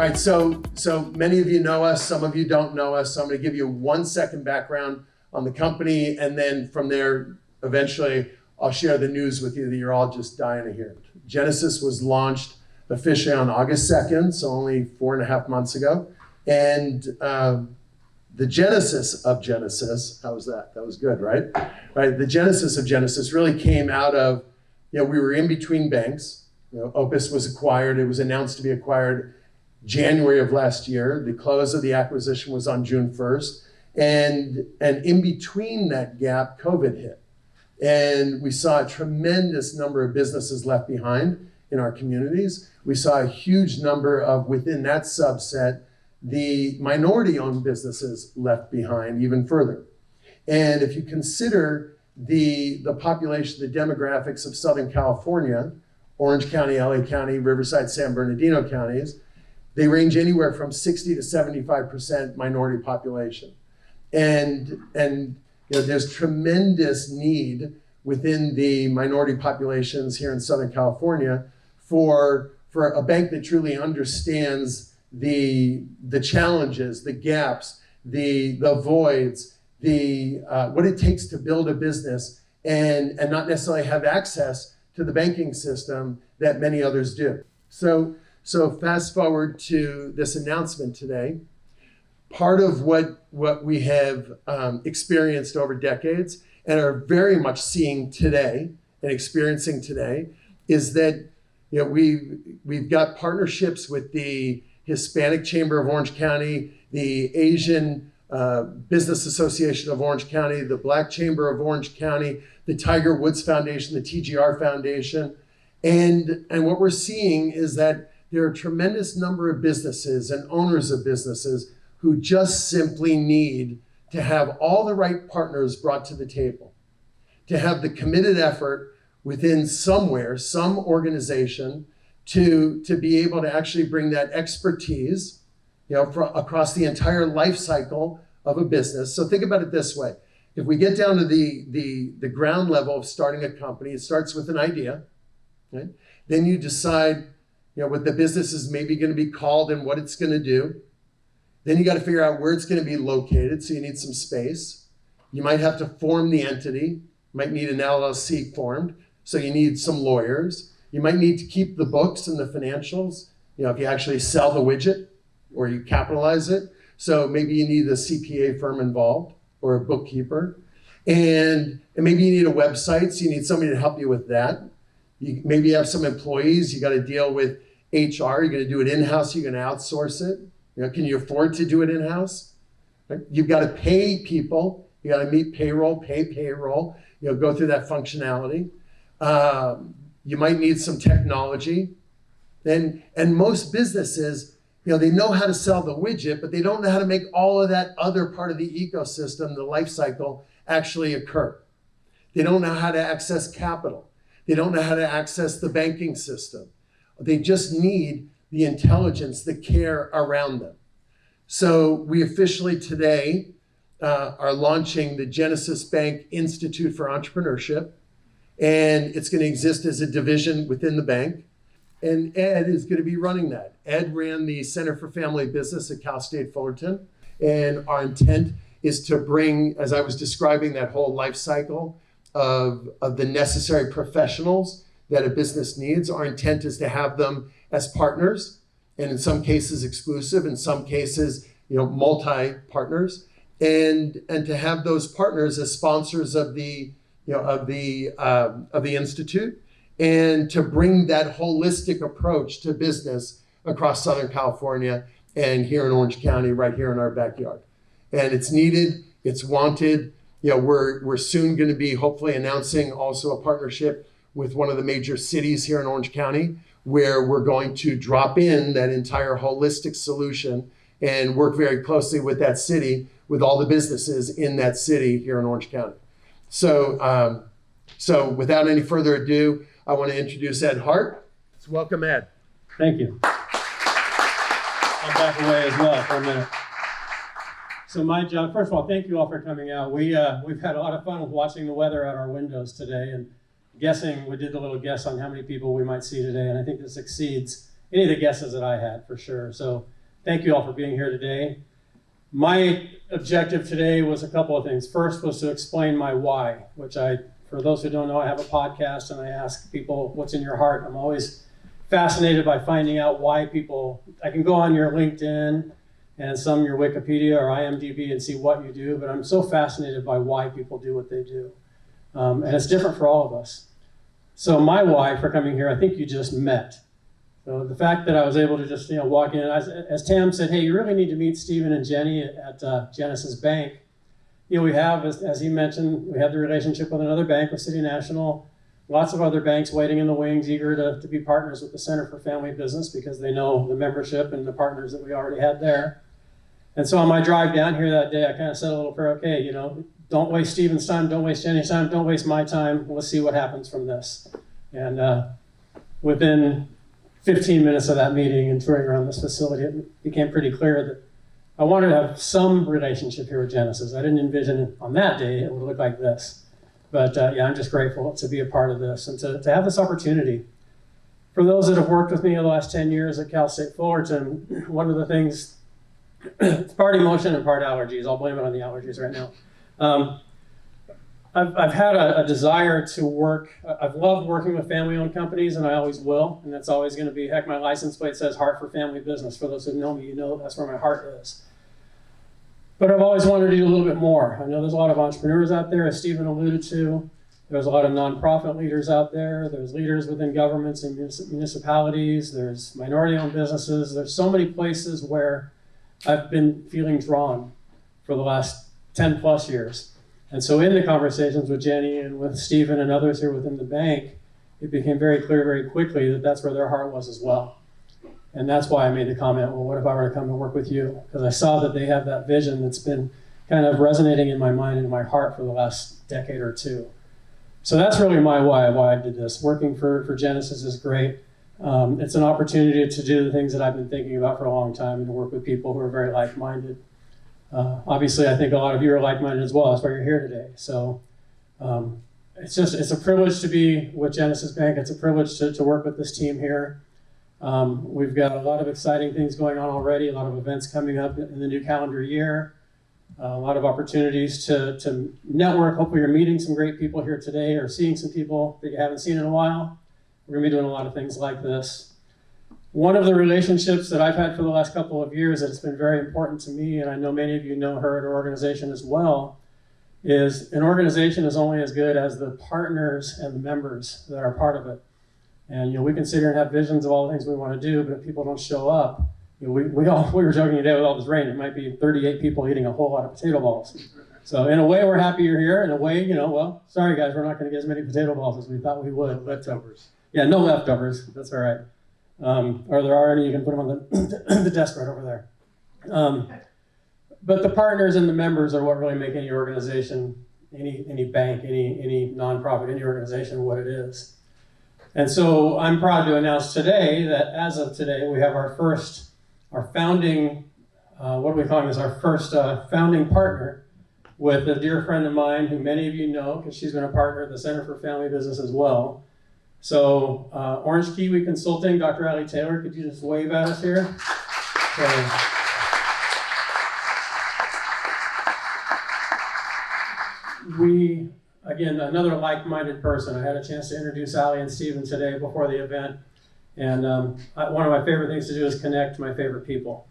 All right, so many of you know us, some of you don't know us, so I'm going to give you 1 second background on the company, and then from there, eventually, I'll share the news with you that you're all just dying to hear. Genesis was launched officially on August 2nd, so only 4.5 months ago, and the genesis of Genesis, how was that? That was good, right? Right. The genesis of Genesis really came out of, we were in between banks. Opus was acquired. It was announced to be acquired January of last year. The close of the acquisition was on June 1st. And in between that gap, COVID hit. And we saw a tremendous number of businesses left behind in our communities. We saw a huge number of, within that subset, the minority-owned businesses left behind even further. And if you consider the population, the demographics of Southern California, Orange County, LA County, Riverside, San Bernardino counties, they range anywhere from 60 to 75% minority population. And there's tremendous need within the minority populations here in Southern California for a bank that truly understands the challenges, the gaps, the voids, what it takes to build a business and not necessarily have access to the banking system that many others do. So fast forward to this announcement today. Part of what we have experienced over decades and are very much seeing today and experiencing today is that we've got partnerships with the Hispanic Chamber of Orange County, the Asian Business Association of Orange County, the Black Chamber of Orange County, the Tiger Woods Foundation, the TGR Foundation. And what we're seeing is that there are a tremendous number of businesses and owners of businesses who just simply need to have all the right partners brought to the table, to have the committed effort within somewhere, some organization, to be able to actually bring that expertise, across the entire life cycle of a business. So think about it this way. If we get down to the ground level of starting a company, it starts with an idea, right? Then you decide, what the business is maybe going to be called and what it's going to do. Then you got to figure out where it's going to be located. So you need some space. You might have to form the entity. You might need an LLC formed. So you need some lawyers. You might need to keep the books and the financials, if you actually sell the widget or you capitalize it. So maybe you need a CPA firm involved or a bookkeeper. And maybe you need a website, so you need somebody to help you with that. You maybe have some employees, you got to deal with HR, you're going to do it in-house, you're going to outsource it. Can you afford to do it in-house? Right? You've got to pay people, you got to meet payroll, pay payroll, go through that functionality. You might need some technology. And most businesses, they know how to sell the widget, but they don't know how to make all of that other part of the ecosystem, the life cycle, actually occur. They don't know how to access capital. They don't know how to access the banking system. They just need the intelligence, the care around them. So we officially today are launching the Genesis Bank Institute for Entrepreneurship, and it's going to exist as a division within the bank. And Ed is going to be running that. Ed ran the Center for Family Business at Cal State Fullerton. And our intent is to bring, as I was describing, that whole life cycle of the necessary professionals that a business needs. Our intent is to have them as partners, and in some cases exclusive, in some cases, multi-partners, and to have those partners as sponsors of the institute, and to bring that holistic approach to business across Southern California and here in Orange County, right here in our backyard. And it's needed, it's wanted. We're soon going to be hopefully announcing also a partnership with one of the major cities here in Orange County, where we're going to drop in that entire holistic solution and work very closely with that city, with all the businesses in that city here in Orange County. So without any further ado, I want to introduce Ed Hart. Let's welcome Ed. Thank you. I'll back away as well for a minute. So my job, first of all, thank you all for coming out. We've had a lot of fun watching the weather out our windows today and guessing. We did a little guess on how many people we might see today, and I think this exceeds any of the guesses that I had, for sure. So thank you all for being here today. My objective today was a couple of things. First was to explain my why, which for those who don't know, I have a podcast and I ask people, what's in your heart? I'm always fascinated by finding out why people, I can go on your LinkedIn and some your Wikipedia or IMDb and see what you do, but I'm so fascinated by why people do what they do. And it's different for all of us. So my why for coming here, I think you just met. So the fact that I was able to just walk in, as Tam said, hey, you really need to meet Stephen and Jenny at Genesis Bank. We have, as he mentioned, we have the relationship with another bank, with City National, lots of other banks waiting in the wings, eager to be partners with the Center for Family Business because they know the membership and the partners that we already had there. And so on my drive down here that day, I kind of said a little prayer, okay, don't waste Stephen's time, don't waste Jenny's time, don't waste my time. Let's see what happens from this. And within 15 minutes of that meeting and touring around this facility, it became pretty clear that I wanted to have some relationship here with Genesis. I didn't envision on that day it would look like this. But I'm just grateful to be a part of this and to have this opportunity. For those that have worked with me in the last 10 years at Cal State Fullerton, one of the things, it's part emotion and part allergies. I'll blame it on the allergies right now. I've had a desire to work. I've loved working with family-owned companies, and I always will. And that's always going to be, heck, my license plate says Heart for Family Business. For those who know me, that's where my heart is. But I've always wanted to do a little bit more. I know there's a lot of entrepreneurs out there, as Stephen alluded to. There's a lot of nonprofit leaders out there. There's leaders within governments and municipalities. There's minority-owned businesses. There's so many places where I've been feeling drawn for the last 10 plus years. And so in the conversations with Jenny and with Stephen and others here within the bank, it became very clear very quickly that that's where their heart was as well. And that's why I made the comment, well, what if I were to come and work with you? Because I saw that they have that vision that's been kind of resonating in my mind and in my heart for the last decade or two. So that's really my why I did this. Working for Genesis is great. It's an opportunity to do the things that I've been thinking about for a long time and to work with people who are very like-minded. Obviously, I think a lot of you are like-minded as well. That's why you're here today. So it's a privilege to be with Genesis Bank. It's a privilege to work with this team here. We've got a lot of exciting things going on already, a lot of events coming up in the new calendar year, a lot of opportunities to network. Hopefully you're meeting some great people here today or seeing some people that you haven't seen in a while. We're going to be doing a lot of things like this. One of the relationships that I've had for the last couple of years that has been very important to me, and I know many of you know her at our organization as well, is an organization is only as good as the partners and the members that are part of it. And we can sit here and have visions of all the things we want to do, but if people don't show up, we were joking today with all this rain, it might be 38 people eating a whole lot of potato balls. So in a way, we're happy you're here. In a way, well, sorry guys, we're not going to get as many potato balls as we thought we would. But yeah, no leftovers. That's all right. Or there are any, you can put them on the desk right over there. But the partners and the members are what really make any organization, any bank, any nonprofit, any organization what it is. And so I'm proud to announce today that as of today, we have our founding, what are we calling this? Our first founding partner with a dear friend of mine who many of you know because she's been a partner at the Center for Family Business as well. So Orange Kiwi Consulting, Dr. Allie Taylor, could you just wave at us here? We, again, another like-minded person. I had a chance to introduce Allie and Stephen today before the event. And one of my favorite things to do is connect my favorite people.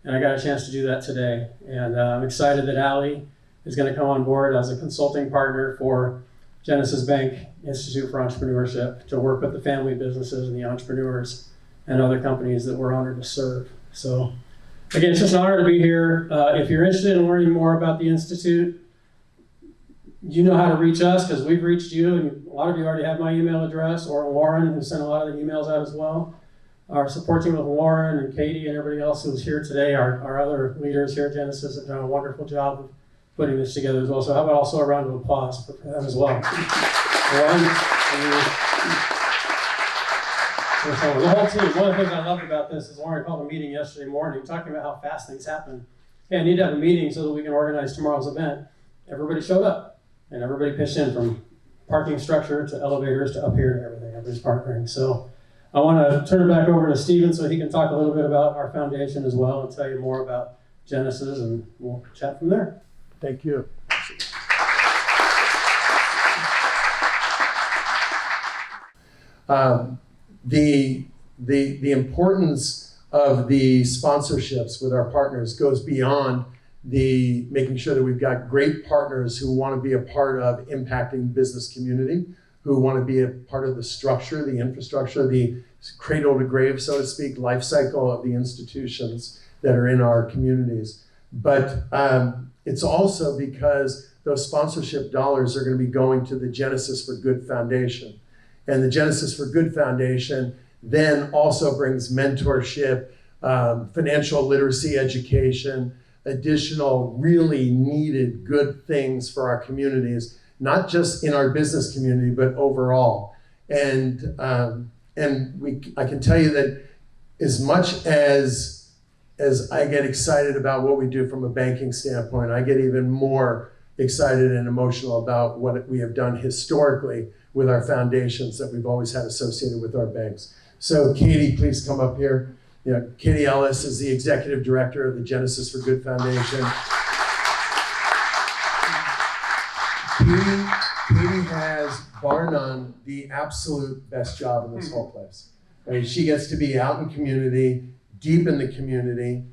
And I got a chance to do that today. And I'm excited that Allie is going to come on board as a consulting partner for Genesis Bank Institute for Entrepreneurship to work with the family businesses and the entrepreneurs and other companies that we're honored to serve. So again, it's just an honor to be here. If you're interested in learning more about the Institute, you know how to reach us because we've reached you, and a lot of you already have my email address, or Lauren, who sent a lot of the emails out as well. Our support team with Lauren and Katie and everybody else who's here today, our other leaders here at Genesis have done a wonderful job of putting this together as well. So how about also a round of applause for them as well. The whole team, one of the things I loved about this is Lauren called a meeting yesterday morning talking about how fast things happen. Hey, I need to have a meeting so that we can organize tomorrow's event. Everybody showed up. And everybody pitched in from parking structure to elevators to up here to everything. Everybody's partnering. So I want to turn it back over to Stephen so he can talk a little bit about our foundation as well and tell you more about Genesis, and we'll chat from there. Thank you. The importance of the sponsorships with our partners goes beyond the making sure that we've got great partners who want to be a part of impacting business community, who want to be a part of the structure, the infrastructure, the cradle to grave, so to speak, life cycle of the institutions that are in our communities. But it's also because those sponsorship dollars are going to be going to the Genesis for Good Foundation. And the Genesis for Good Foundation then also brings mentorship, financial literacy education, additional really needed good things for our communities, not just in our business community, but overall. And I can tell you that as much as I get excited about what we do from a banking standpoint, I get even more excited and emotional about what we have done historically with our foundations that we've always had associated with our banks. So Katie, please come up here. Katie Ellis is the executive director of the Genesis for Good Foundation. Katie has, bar none, the absolute best job in this whole place. I mean, she gets to be out in community, deep in the community.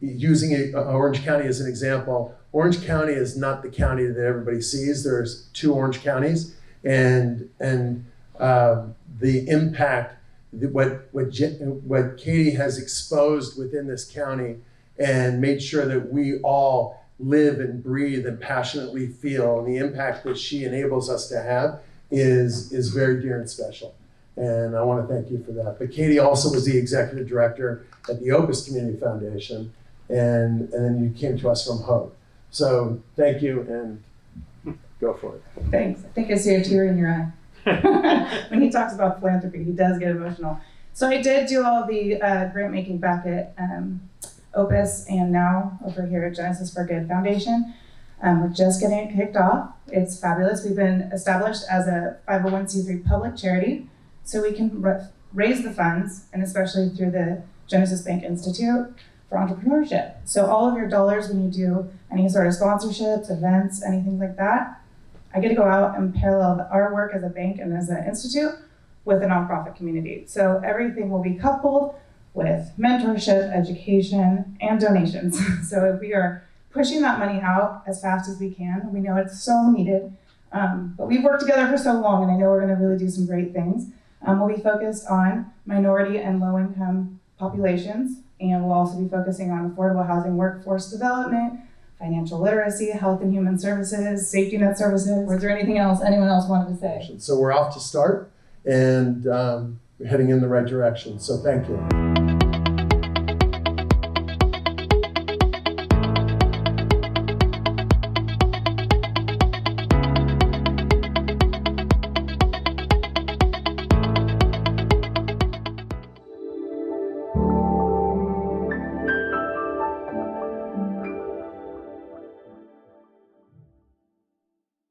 Using Orange County as an example, Orange County is not the county that everybody sees. There's 2 Orange counties, and the impact, what Katie has exposed within this county and made sure that we all live and breathe and passionately feel, and the impact that she enables us to have is very dear and special. And I want to thank you for that. But Katie also was the executive director at the Opus Community Foundation, and then you came to us from Hope. So thank you, and go for it. Thanks. I think I see a tear in your eye. When he talks about philanthropy, he does get emotional. So I did do all the grant making back at Opus, and now over here at Genesis for Good Foundation. We're just getting it kicked off. It's fabulous. We've been established as a 501c3 public charity, so we can raise the funds, and especially through the Genesis Bank Institute for Entrepreneurship. So all of your dollars, when you do any sort of sponsorships, events, anything like that, I get to go out and parallel our work as a bank and as an institute with a nonprofit community. So everything will be coupled with mentorship, education, and donations. So we are pushing that money out as fast as we can. We know it's so needed, but we've worked together for so long, and I know we're gonna really do some great things. We'll be focused on minority and low-income populations, and we'll also be focusing on affordable housing, workforce development, financial literacy, health and human services, safety net services. Was there anything else anyone else wanted to say? So we're off to start, and we're heading in the right direction. So thank you.